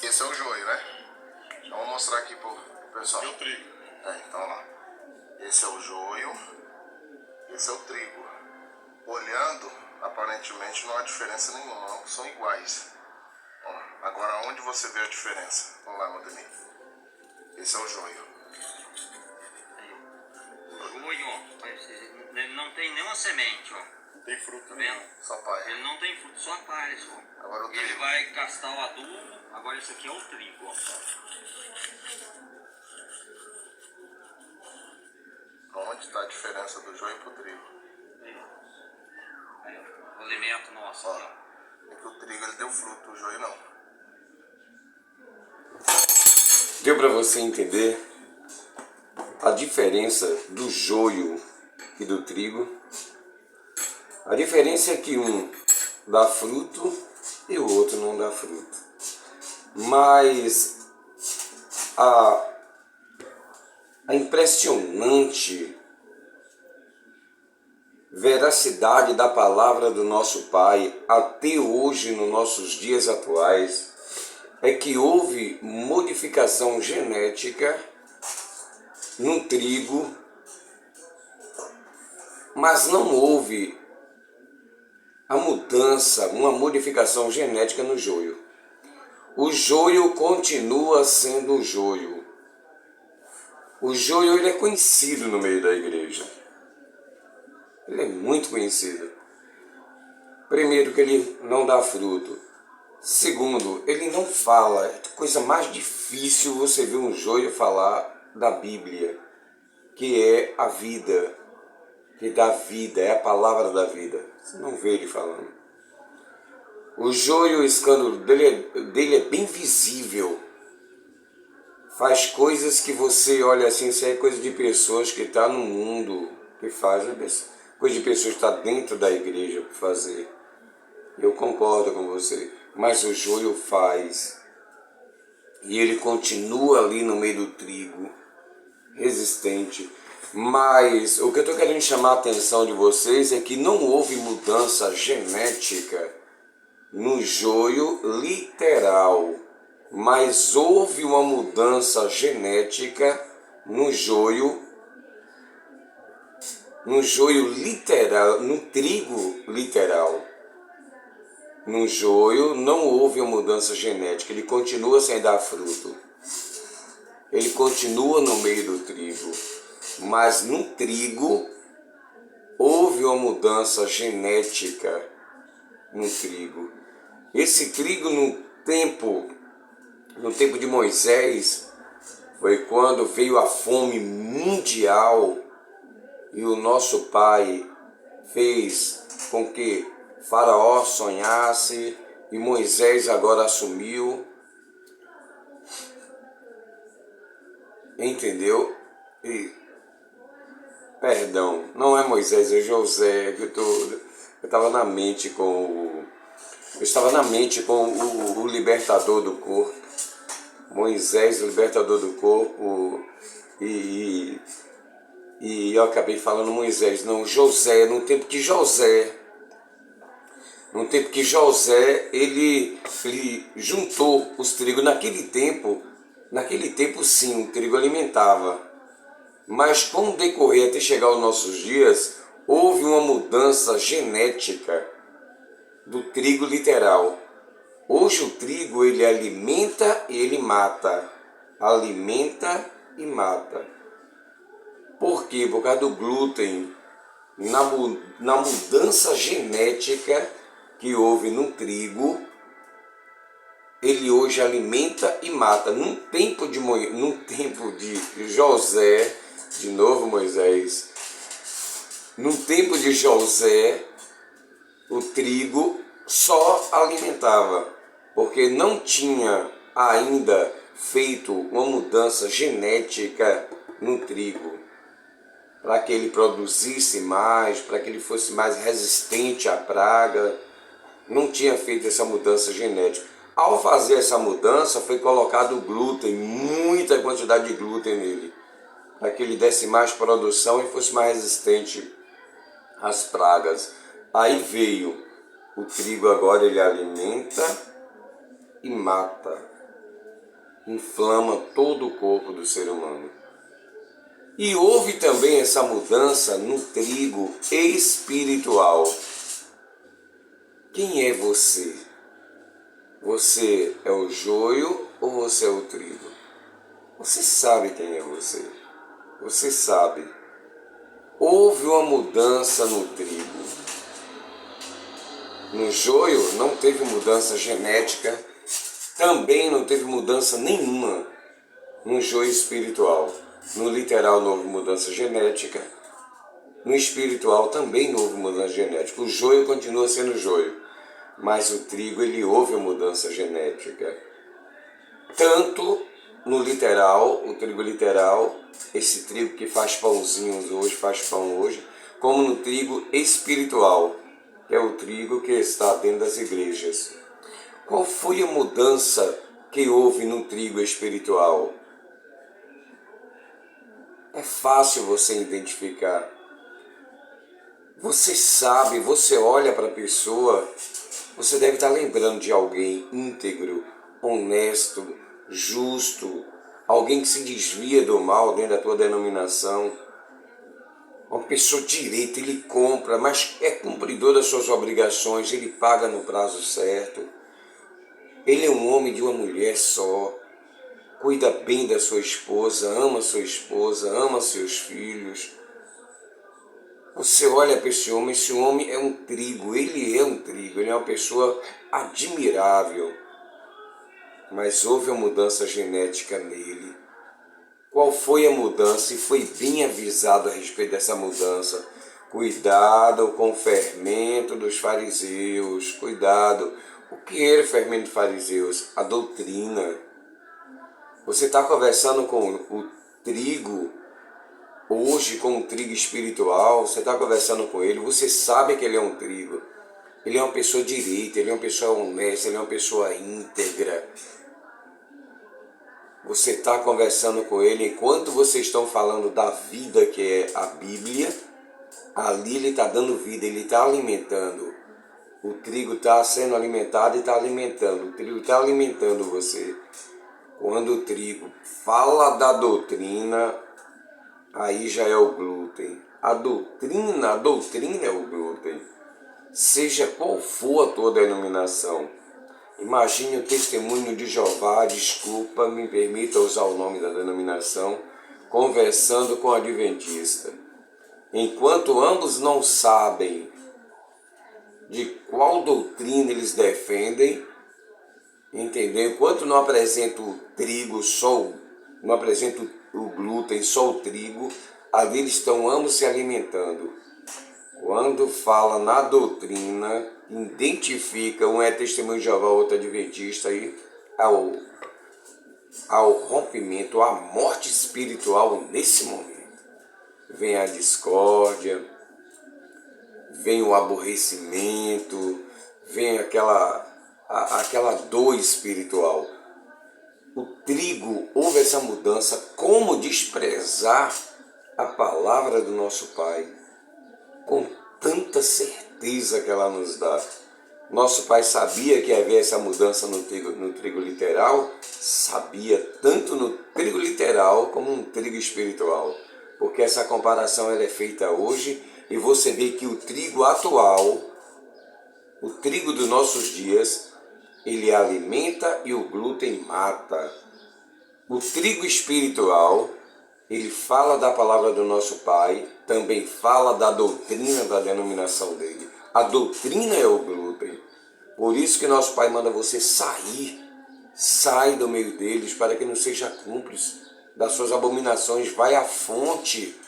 Esse é o joio, né? Então vou mostrar aqui pro pessoal. E o trigo? Então lá. Esse é o joio, esse é o trigo. Olhando, aparentemente não há diferença nenhuma, não são iguais. Ó, agora onde você vê a diferença? Vamos lá, Modemir. Esse é o joio. Joio, ó. Ele não tem nenhuma semente, ó. Não tem fruto, Tá vendo? Só palha. Ele não tem fruto, só palha só. Agora o Ele trigo. vai castar o adubo. Agora esse aqui é o trigo, ó. Onde está a diferença do joio pro trigo? Aí, ó. Aí, ó. O alimento nosso, Ó, aqui, ó. é que o trigo ele deu fruto, o joio não. Deu para você entender a diferença do joio e do trigo? A diferença é que um dá fruto e o outro não dá fruto. Mas a impressionante veracidade da palavra do nosso Pai até hoje, nos nossos dias atuais, é que houve modificação genética no trigo, mas não houve a mudança, uma modificação genética no joio. O joio continua sendo o joio. O joio ele é conhecido no meio da igreja. Ele é muito conhecido. Primeiro, que ele não dá fruto. Segundo, ele não fala. É a coisa mais difícil você ver um joio falar da Bíblia, que é a vida, que dá vida, é a palavra da vida. Você não vê ele falando. O joio, o escândalo dele é bem visível. Faz coisas que você olha assim, isso é coisa de pessoas que estão no mundo, que faz, coisa de pessoas que estão dentro da igreja para fazer. Eu concordo com você, mas o joio faz. E ele continua ali no meio do trigo, resistente. Mas o que eu estou querendo chamar a atenção de vocês é que não houve mudança genética no joio literal, mas houve uma mudança genética no joio literal, no trigo literal. No joio não houve uma mudança genética, ele continua sem dar fruto. Ele continua no meio do trigo, mas no trigo houve uma mudança genética no trigo. Esse trigo no tempo de Moisés, foi quando veio a fome mundial e o nosso pai fez com que Faraó sonhasse e Moisés agora assumiu. Entendeu? Perdão, não é Moisés, é José, que eu estava na mente com o libertador do corpo. Moisés, o libertador do corpo, e eu acabei falando Moisés, não, José, no tempo que José, ele juntou os trigos. Naquele tempo sim, o trigo alimentava, mas com o decorrer até chegar aos nossos dias, houve uma mudança genética do trigo literal. Hoje o trigo ele alimenta e ele mata. Alimenta e mata. Por quê? Por causa do glúten. Na mudança genética que houve no trigo, ele hoje alimenta e mata. Num tempo de José, de novo Moisés, num tempo de José, o trigo só alimentava, porque não tinha ainda feito uma mudança genética no trigo, para que ele produzisse mais, para que ele fosse mais resistente à praga. Não tinha feito essa mudança genética. Ao fazer essa mudança, foi colocado o glúten, muita quantidade de glúten nele, para que ele desse mais produção e fosse mais resistente às pragas. Aí veio o trigo, agora ele alimenta e mata. inflama todo o corpo do ser humano. E houve também essa mudança no trigo espiritual. Quem é você? Você é o joio ou você é o trigo? Você sabe quem é você. Você sabe. Houve uma mudança no trigo. No joio não teve mudança genética, também não teve mudança nenhuma no joio espiritual. No literal não houve mudança genética, no espiritual também não houve mudança genética. O joio continua sendo joio, mas o trigo ele houve a mudança genética. Tanto no literal, o trigo literal, esse trigo que faz pãozinhos hoje, faz pão hoje, como no trigo espiritual, que é o trigo que está dentro das igrejas. Qual foi a mudança que houve no trigo espiritual? É fácil você identificar. Você sabe, você olha para a pessoa, você deve estar lembrando de alguém íntegro, honesto, justo, alguém que se desvia do mal dentro da tua denominação. Uma pessoa direita, ele compra, mas é cumpridor das suas obrigações, ele paga no prazo certo. Ele é um homem de uma mulher só, cuida bem da sua esposa, ama seus filhos. Você olha para esse homem é um trigo, ele é um trigo, ele é uma pessoa admirável. Mas houve uma mudança genética nele. Qual foi a mudança? E foi bem avisado a respeito dessa mudança. Cuidado com o fermento dos fariseus, cuidado. O que era o fermento dos fariseus? A doutrina. Você está conversando com o trigo, hoje com o trigo espiritual, você está conversando com ele, você sabe que ele é um trigo. Ele é uma pessoa direita, ele é uma pessoa honesta, ele é uma pessoa íntegra. Você está conversando com ele, enquanto vocês estão falando da vida que é a Bíblia, ali ele está dando vida, ele está alimentando. O trigo está sendo alimentado e está alimentando. O trigo está alimentando você. Quando o trigo fala da doutrina, aí já é o glúten. A doutrina é o glúten. Seja qual for a tua denominação. Imagine o testemunho de Jeová, desculpa, me permita usar o nome da denominação, conversando com o adventista. Enquanto ambos não sabem de qual doutrina eles defendem, entendeu? Enquanto não apresenta o trigo, não apresenta o glúten, só o trigo, ali eles estão ambos se alimentando. Quando fala na doutrina, identifica, um é testemunho de Jeová, outro é adventista, aí ao rompimento, à morte espiritual nesse momento. Vem a discórdia, vem o aborrecimento, vem aquela dor espiritual. O trigo, houve essa mudança. Como desprezar a palavra do nosso Pai? Com tanta certeza que ela nos dá. Nosso Pai sabia que havia essa mudança no trigo literal, sabia tanto no trigo literal como no trigo espiritual. Porque essa comparação ela é feita hoje e você vê que o trigo atual, o trigo dos nossos dias, ele alimenta e o glúten mata. O trigo espiritual, ele fala da palavra do nosso Pai, também fala da doutrina da denominação dele. A doutrina é o glúten. Por isso que nosso Pai manda você sai do meio deles, para que não seja cúmplice das suas abominações. Vai à fonte.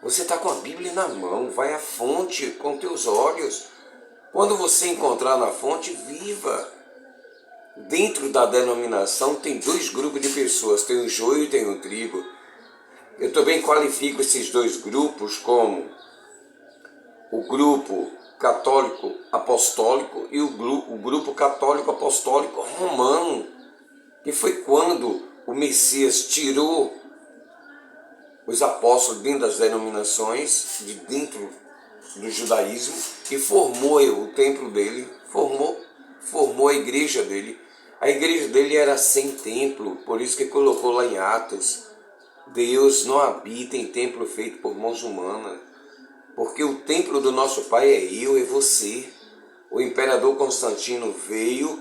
Você está com a Bíblia na mão, vai à fonte com teus olhos. Quando você encontrar na fonte, viva. Dentro da denominação tem dois grupos de pessoas, tem o joio e tem o trigo. Eu também qualifico esses dois grupos como o grupo católico apostólico e o grupo católico apostólico romano, que foi quando o Messias tirou os apóstolos dentro das denominações, de dentro do judaísmo, e formou o templo dele, formou a igreja dele. A igreja dele era sem templo, por isso que colocou lá em Atos: Deus não habita em templo feito por mãos humanas, porque o templo do nosso Pai é eu e você. O imperador Constantino veio,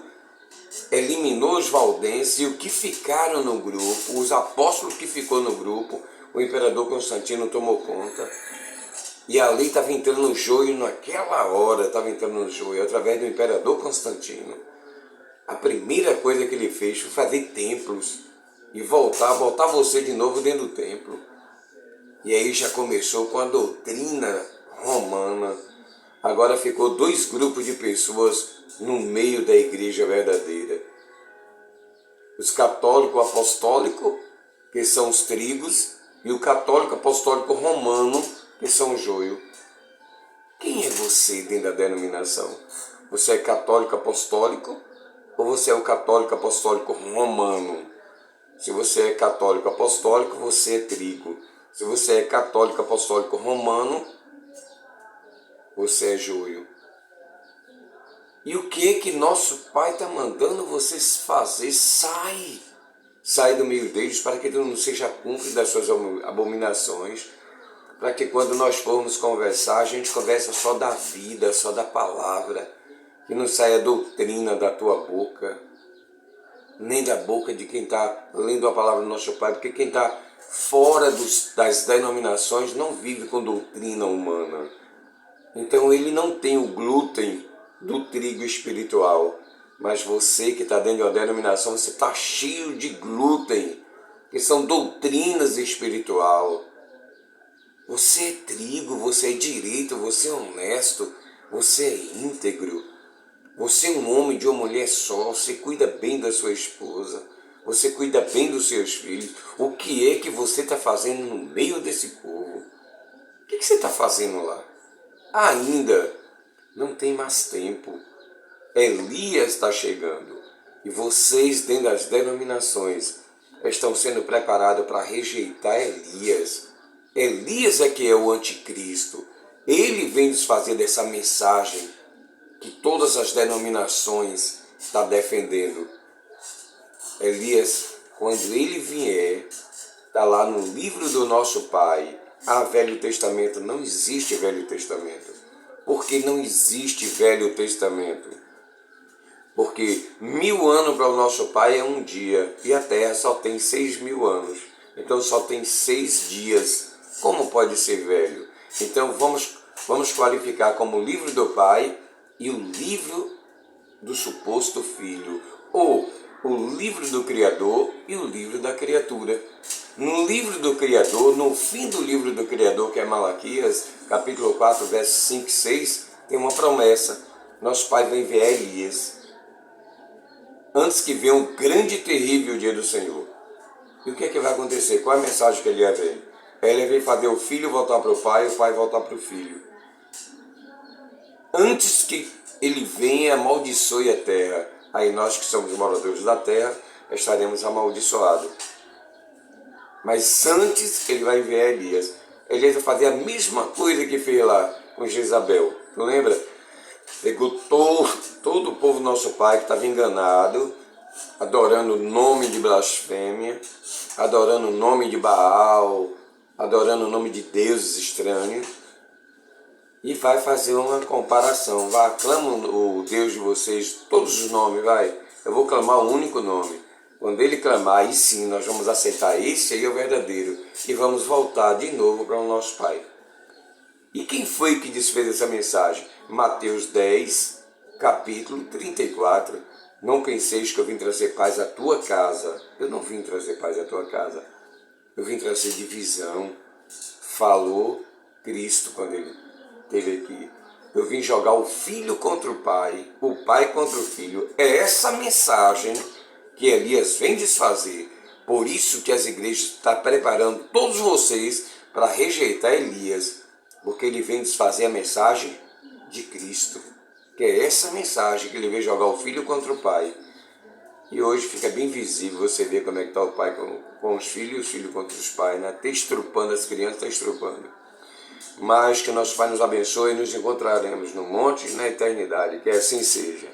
eliminou os valdenses e o que ficaram no grupo, os apóstolos que ficou no grupo, o imperador Constantino tomou conta. E ali estava entrando o joio, naquela hora estava entrando o joio, através do imperador Constantino. A primeira coisa que ele fez foi fazer templos e botar você de novo dentro do templo. E aí já começou com a doutrina romana. Agora ficou dois grupos de pessoas no meio da igreja verdadeira. Os católicos apostólicos, que são os trigos, e o católico apostólico romano, que são o joio. Quem é você dentro da denominação? Você é católico apostólico ou você é o católico apostólico romano? Se você é católico apostólico, você é trigo. Se você é católico apostólico romano, você é joio. E o que é que nosso Pai está mandando vocês fazer? Sai do meio deles para que tu não seja cúmplice das suas abominações. Para que quando nós formos conversar, a gente conversa só da vida, só da palavra. Que não saia doutrina da tua boca, nem da boca de quem está lendo a palavra do nosso Pai. Porque quem está fora das denominações não vive com doutrina humana. Então ele não tem o glúten do trigo espiritual. Mas você que está dentro de uma denominação, você está cheio de glúten, que são doutrinas espiritual. Você é trigo, você é direito, você é honesto, você é íntegro. Você é um homem de uma mulher só, você cuida bem da sua esposa, você cuida bem dos seus filhos. O que é que você está fazendo no meio desse povo? O que você está fazendo lá? Ainda não tem mais tempo. Elias está chegando e vocês dentro das denominações estão sendo preparados para rejeitar Elias. Elias é que é o anticristo. Ele vem desfazer dessa mensagem que todas as denominações estão defendendo. Elias, quando ele vier, está lá no livro do nosso Pai. Velho Testamento, não existe Velho Testamento. Por que não existe Velho Testamento? Porque 1000 anos para o nosso Pai é um dia e a Terra só tem 6.000 anos. Então só tem 6 dias. Como pode ser velho? Então vamos qualificar como o livro do Pai e o livro do suposto Filho. Ou o livro do Criador e o livro da criatura. No livro do Criador, no fim do livro do Criador, que é Malaquias, capítulo 4, versos 5 e 6, tem uma promessa. Nosso Pai vai enviar Elias antes que venha um grande e terrível dia do Senhor. E o que é que vai acontecer? Qual é a mensagem que ele ia ver? Ele veio fazer o filho voltar para o pai e o pai voltar para o filho. Antes que ele venha, amaldiçoe a terra. Aí nós que somos moradores da terra, estaremos amaldiçoados. Mas antes ele vai enviar Elias. Elias vai fazer a mesma coisa que fez lá com Jezabel. Tu lembra? Pegou todo o povo nosso pai que estava enganado, adorando o nome de blasfêmia, adorando o nome de Baal, adorando o nome de deuses estranhos, e vai fazer uma comparação. Vai, clama o Deus de vocês, todos os nomes, vai. Eu vou clamar o único nome. Quando ele clamar, aí sim nós vamos aceitar esse aí é o verdadeiro, e vamos voltar de novo para o nosso Pai. E quem foi que desfez essa mensagem? Mateus 10, capítulo 34. Não penseis que eu vim trazer paz à tua casa. Eu não vim trazer paz à tua casa. Eu vim trazer divisão. Falou Cristo quando ele esteve aqui. Eu vim jogar o filho contra o pai contra o filho. É essa mensagem que Elias vem desfazer. Por isso que as igrejas estão preparando todos vocês para rejeitar Elias. Porque ele vem desfazer a mensagem de Cristo. Que é essa mensagem que ele veio jogar o filho contra o pai. E hoje fica bem visível você ver como é que está o pai com os filhos e os filhos contra os pais, né? Até estrupando as crianças, está estrupando. Mas que nosso Pai nos abençoe e nos encontraremos no monte na eternidade. Que assim seja.